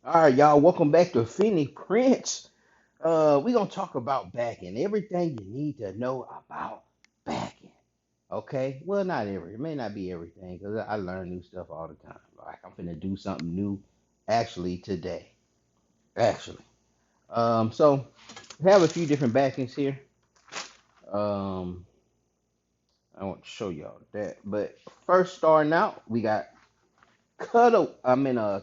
All right, y'all. Welcome back to Phoenix Prince. We're gonna talk about backing. Everything you need to know about backing. Okay. Well, not every. It may not be everything because I learn new stuff all the time. Like I'm finna do something new, actually today. Actually. So we have a few different backings here. Um, I want to show y'all that. But first, starting out, we got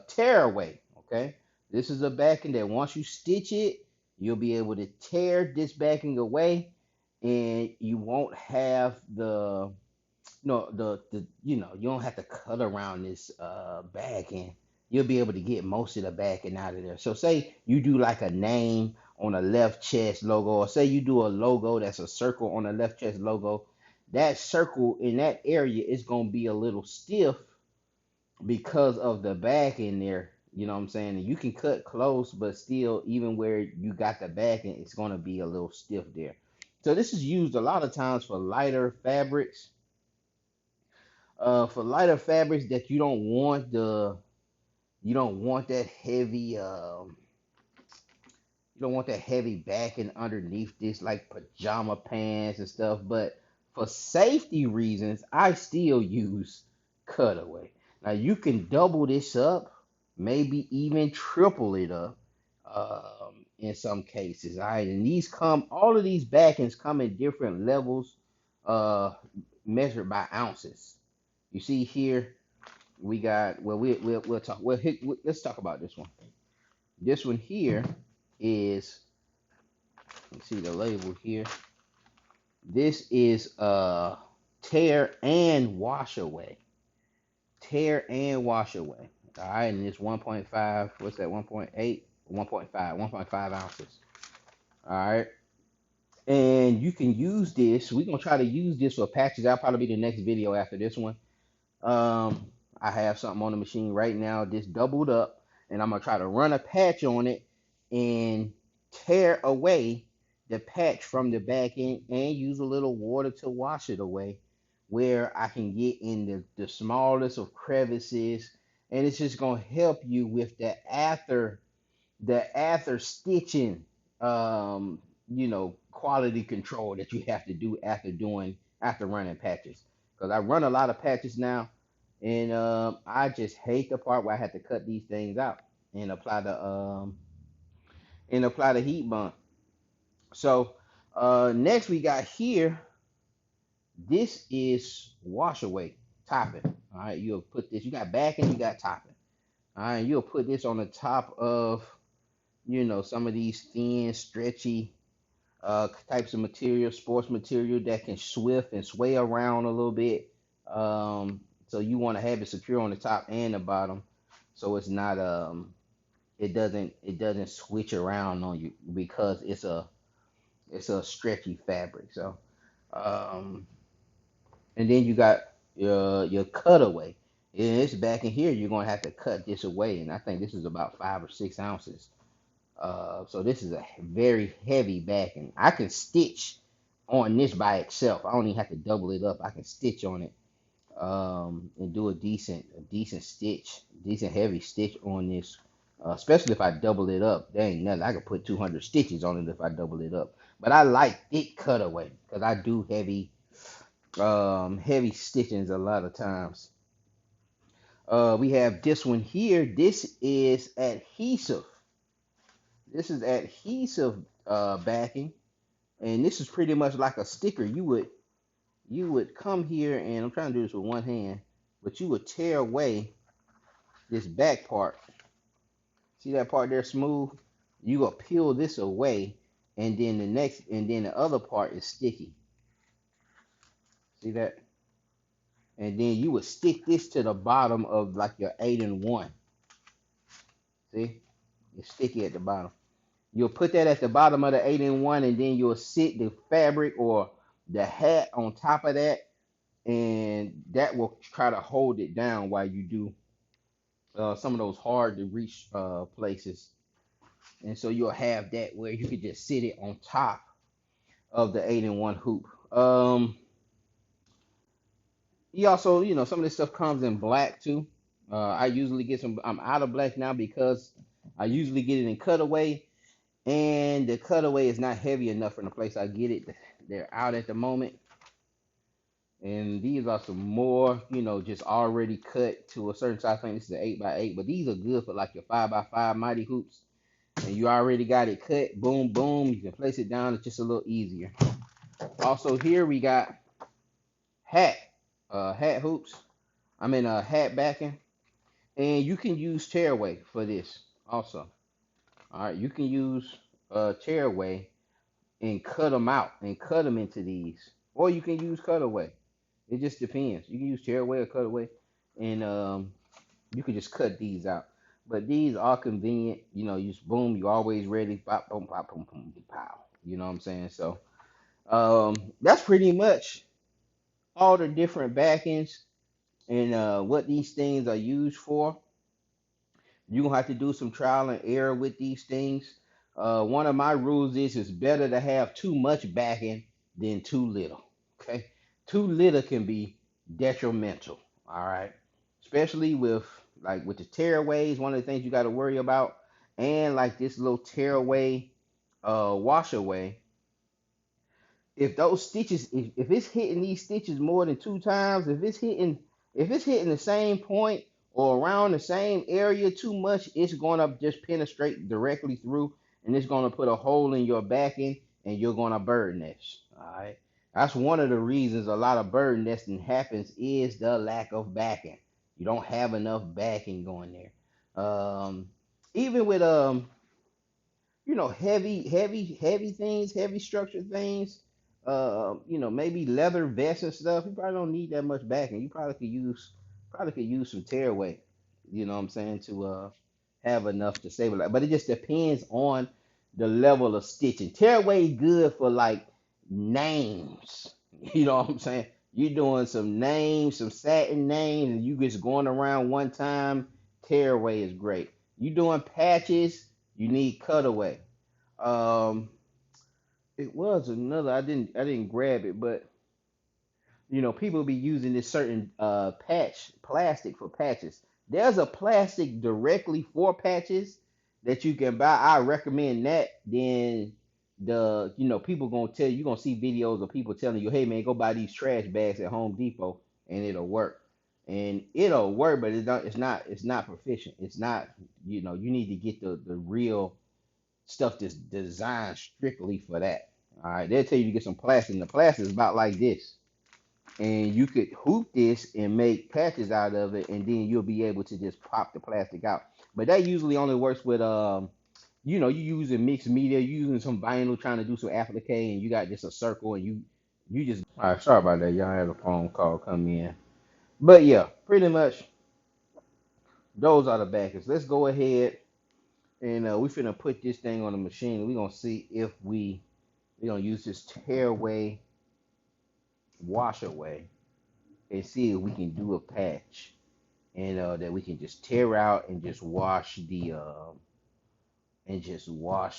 tear away. Okay, this is a backing that once you stitch it, you'll be able to tear this backing away, and you won't have the no the you don't have to cut around this backing. You'll be able to get most of the backing out of there. So say you do like a name on a left chest logo, or say you do a logo that's a circle on a left chest logo. That circle in that area is gonna be a little stiff because of the back in there. You know what I'm saying? And you can cut close, but still, even where you got the back in, it's going to be a little stiff there. So this is used a lot of times for lighter fabrics. For lighter fabrics that you don't want that heavy you don't want that heavy backing underneath this like pajama pants and stuff. But for safety reasons, I still use cutaway. Now you can double this up, maybe even triple it up in some cases. All right, and all of these backings come in different levels, uh, measured by ounces. You see here, we got well, we'll talk. Let's talk about this one. This one here is you see the label here. This is tear and wash away. Tear and wash away. All right, and it's 1.5. What's that? 1.8, 1.5, 1.5 ounces. All right, and you can use this. We're gonna try to use this for patches. That'll probably be the next video after this one. Um, I have something on the machine right now, this doubled up, and I'm gonna try to run a patch on it and tear away the patch from the back end and use a little water to wash it away where I can get in the smallest of crevices, and it's just gonna help you with the after stitching quality control that you have to do after running patches, because I run a lot of patches now, and I just hate the part where I have to cut these things out and apply the heat bond. So next we got here, this is wash away topping. All right, you'll put this, you got back and you got topping. All right, you'll put this on the top of some of these thin stretchy types of material, sports material that can swift and sway around a little bit. So you want to have it secure on the top and the bottom, so it's not it doesn't switch around on you because it's a stretchy fabric. So um, and then you got your cutaway. And it's back in here. You're gonna have to cut this away, and I think this is about 5 or 6 ounces. So this is a very heavy backing. I can stitch on this by itself. I don't even have to double it up. I can stitch on it and do a decent stitch, decent heavy stitch on this. Especially if I double it up, there ain't nothing. I could put 200 stitches on it if I double it up. But I like thick cutaway because I do heavy stitchings a lot of times. We have this one here. This is adhesive. This is adhesive backing, and this is pretty much like a sticker. You would come here, and I'm trying to do this with one hand, but you would tear away this back part. See that part there smooth? You will peel this away, and then the other part is sticky. See that? And then you would stick this to the bottom of like your 8-in-1. See? It's sticky at the bottom. You'll put that at the bottom of the 8-in-1, and then you'll sit the fabric or the hat on top of that, and that will try to hold it down while you do some of those hard to reach places. And so you'll have that where you could just sit it on top of the 8-in-1 hoop. You also, some of this stuff comes in black too. I usually get some. I'm out of black now because I usually get it in cutaway, and the cutaway is not heavy enough from the place I get it. They're out at the moment. And these are some more, just already cut to a certain size. I think this is an 8x8, but these are good for like your 5x5 mighty hoops. And you already got it cut, boom, boom. You can place it down. It's just a little easier. Also, here we got hat, hat hoops. I mean, hat backing. And you can use tearaway for this also. All right, you can use tearaway and cut them out and cut them into these. Or you can use cutaway. It just depends. You can use tearaway or cutaway. And you can just cut these out. But these are convenient. You just boom, you always ready. Pop, boom, pop, boom, boom, pow. You know what I'm saying? So that's pretty much all the different backends and what these things are used for. You're gonna have to do some trial and error with these things. One of my rules is it's better to have too much backing than too little. Okay, too little can be detrimental. All right, especially with the tearaways. One of the things you got to worry about, and like this little tearaway, wash away, if those stitches, if it's hitting these stitches more than two times, if it's hitting the same point or around the same area too much, it's gonna just penetrate directly through, and it's gonna put a hole in your backing, and you're gonna bird nest. All right, that's one of the reasons a lot of bird nesting happens is the lack of backing. You don't have enough backing going there. Even with heavy things, heavy structured things, maybe leather vests and stuff. You probably don't need that much backing. You probably could use some tearaway, what I'm saying, to have enough to stabilize. But it just depends on the level of stitching. Tearaway good for like names. You know what I'm saying? You're doing some names, some satin names, and you just going around one time. Tearaway is great. You doing patches, you need cutaway. Um, it was another. I didn't grab it, but people be using this certain patch plastic for patches. There's a plastic directly for patches that you can buy. I recommend that. Then people gonna tell you, you're gonna see videos of people telling you, hey man, go buy these trash bags at Home Depot and it'll work. And it'll work, but it's not proficient. It's not, you need to get the real stuff that's designed strictly for that. All right, they'll tell you to get some plastic. And the plastic is about like this, and you could hoop this and make patches out of it, and then you'll be able to just pop the plastic out. But that usually only works with you using mixed media, you using some vinyl, trying to do some applique, and you got just a circle, and you just. All right, sorry about that. Y'all had a phone call come in, but yeah, pretty much those are the backers. Let's go ahead and we finna put this thing on the machine. We're gonna see if we're gonna use this tearaway wash away and see if we can do a patch and that we can just tear out and just wash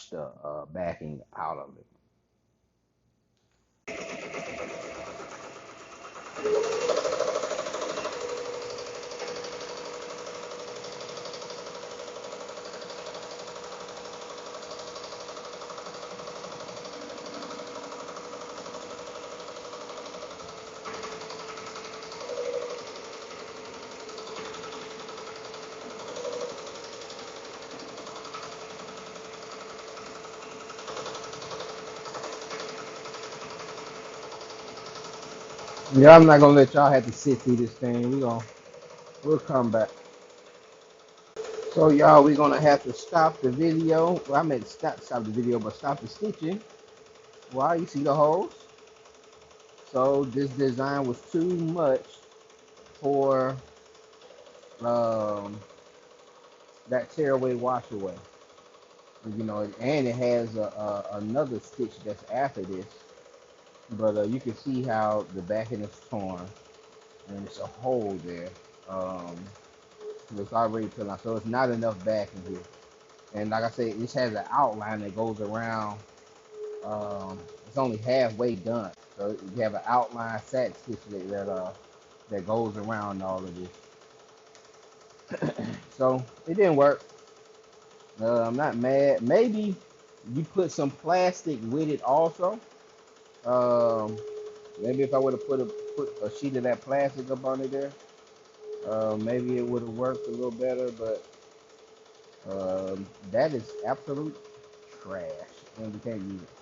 the backing out of it. Yeah, I'm not gonna let y'all have to sit through this thing. We'll come back. So y'all, we're gonna have to stop the video. Well, I meant stop the video, but stop the stitching. Why? You see the holes? So this design was too much for um, that tearaway wash away. And it has another stitch that's after this. But you can see how the backing is torn, and it's a hole there. Um, it's already put on, so it's not enough backing here. And like I said, this has an outline that goes around. It's only halfway done, so you have an outline satin stitch that goes around all of this. So it didn't work. I'm not mad. Maybe you put some plastic with it also. Um, Maybe if I would have put a sheet of that plastic up on it there, maybe it would have worked a little better. But that is absolute trash, and we can't use it.